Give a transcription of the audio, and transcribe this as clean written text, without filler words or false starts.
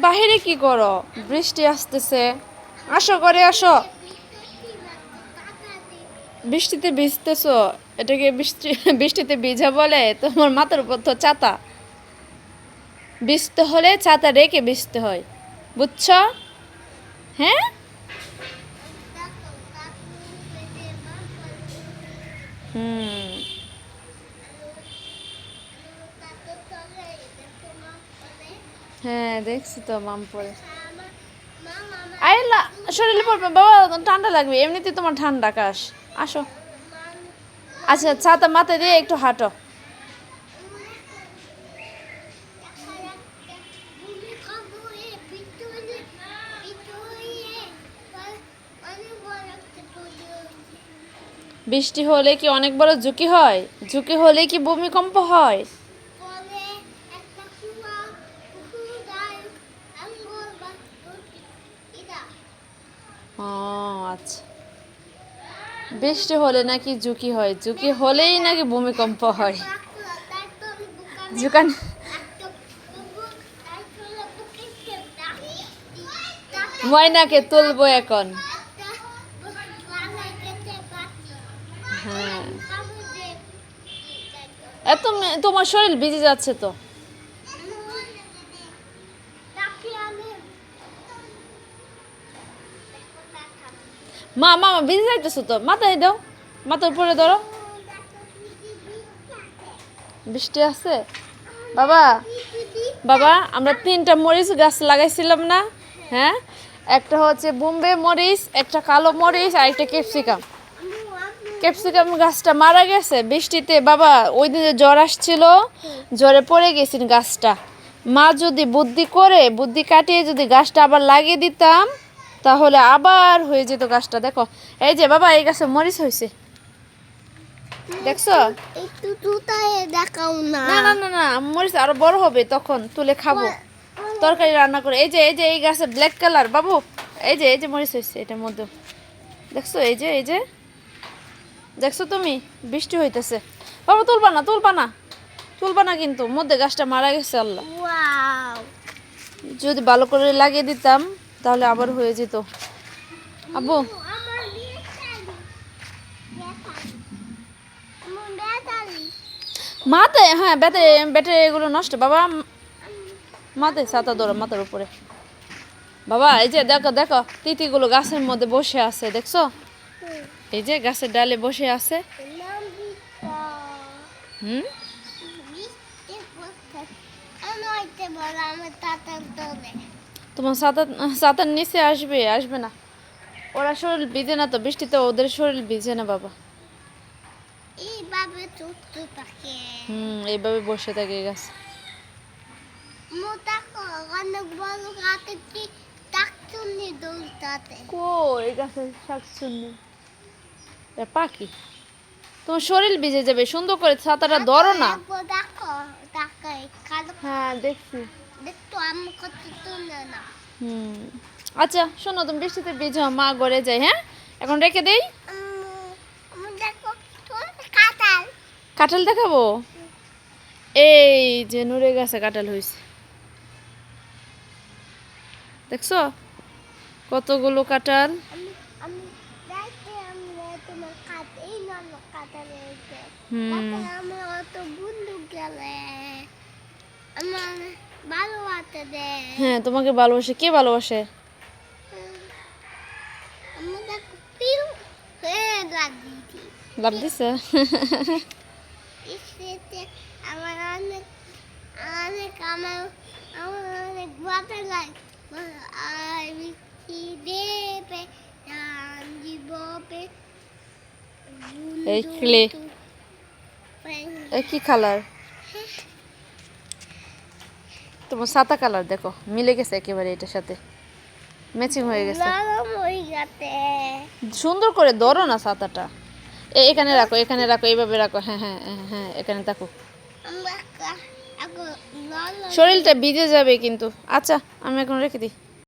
বাহিরে কি করো? বৃষ্টি আসতেছে, আসো ঘরে আসো। বৃষ্টিতে ভিজতেছো? এটাকে বৃষ্টিতে ভিজা বলে? তোমার মাথার উপর তো ছাতা, ভিজতে হলে ছাতা রেখে ভিজতে হয়, বুঝছো? হ্যাঁ, হুম, হ্যাঁ দেখছি তো মাম পরে। আইলা, শরীরে পড়বে বাবা, ঠান্ডা লাগবে, এমনিতে তোমার ঠান্ডা কাশ। আসো। আচ্ছা, ছাতা মাথায় দিয়ে একটু হাঁটো। বৃষ্টি হলে কি অনেক বড় ঝুঁকি হয়? ঝুঁকি হলে কি ভূমিকম্প হয়? ও আচ্ছা, বৃষ্টি হলে নাকি ঝুঁকি হয়, ঝুঁকি হলেই নাকি ভূমিকম্প হয়। ঝুঁকান। ময়নাকে তুলবো এখন। হ্যাঁ, এত তোমার শরীর ভিজে যাচ্ছে তো। মা মা ভিজে যাইতেছো তো, মাথায় দাও, মাথার উপরে ধরো। বৃষ্টি আছে বাবা। বাবা, আমরা 3টা মরিচ গাছ লাগাইছিলাম না? হ্যাঁ, একটা হচ্ছে বোম্বে মরিচ, একটা কালো মরিচ, আর একটা ক্যাপসিকাম। ক্যাপসিকাম গাছটা মারা গেছে বৃষ্টিতে বাবা। ওই দিনে জ্বর আসছিল, জ্বরে পড়ে গেছেন গাছটা। মা যদি বুদ্ধি কাটিয়ে যদি গাছটা আবার লাগিয়ে দিতাম, তাহলে আবার হয়ে যেত গাছটা। দেখো, এই যে বাবা, এই গাছে মরিচ হয়েছে, দেখছো? একটু তুতায় দেখাও না। না না না না, মরিচ আরো বড় হবে, তখন তুলে খাবো, তরকারি রান্না করে। এই গাছে ব্ল্যাক কালার বাবু, এই যে মরিচ হয়েছে এটার মধ্যে, দেখছো? এই যে দেখছো তুমি? বৃষ্টি হইতেছে বাবা, তুলবা না কিন্তু, মধ্যে গাছটা মারা গেছে। আল্লাহ, ওয়াও, যদি ভালো করে লাগিয়ে দিতাম তাহলে আবার হয়ে যেত। আব্বু, আমার ব্যাটারি মাথায়, হ্যাঁ ব্যাটারি এগুলো নষ্ট বাবা। মাথায় ছাতা ধরো, মাথার উপরে বাবা। এই যে দেখো দেখো, তিতিগুলো গাছের মধ্যে বসে আছে, দেখছো? এই যে গাছের ডালে বসে আছে। হুম, তোমার ছাতার নিচে আসবে না। ওরা শরীর ভিজে না তো বৃষ্টিতে, ওদের শরীর ভিজে না বাবা। এইভাবে বসে থাকে গাছ। কই গাছের শাকচুন্নি? পাখি, তোমার শরীর ভিজে যাবে, সুন্দর করে ছাতাটা ধরো না। হ্যাঁ দেখছি। আচ্ছা শোনো, তুমি বৃষ্টিতে ভিজো, মা ঘরে যাই। হ্যাঁ, এখন রেখে দেই। কাঁঠাল দেখাবো? এই যে নুরে গাছে কাঁঠাল হয়েছে, দেখছো কতগুলো কাঁঠাল? হ্যাঁ, তোমাকে ভালোবাসে। কে ভালোবাসে? লাভ দিছে। আমার অনেক অনেক আমার আমার অনেক ভালো লাগে। আমি কি দেবে এই ক্লে, কি কালার? তোমার ছাতা কালার দেখো, মিলে গেছে একেবারে, এটার সাথে ম্যাচিং হয়ে গেছে। সুন্দর করে ধরো না ছাতাটা। এখানে রাখো, এইভাবে রাখো। হ্যাঁ হ্যাঁ হ্যাঁ, এখানে থাকো। শরীরটা ভিজে যাবে কিন্তু। আচ্ছা, আমি এখন রেখে দিই।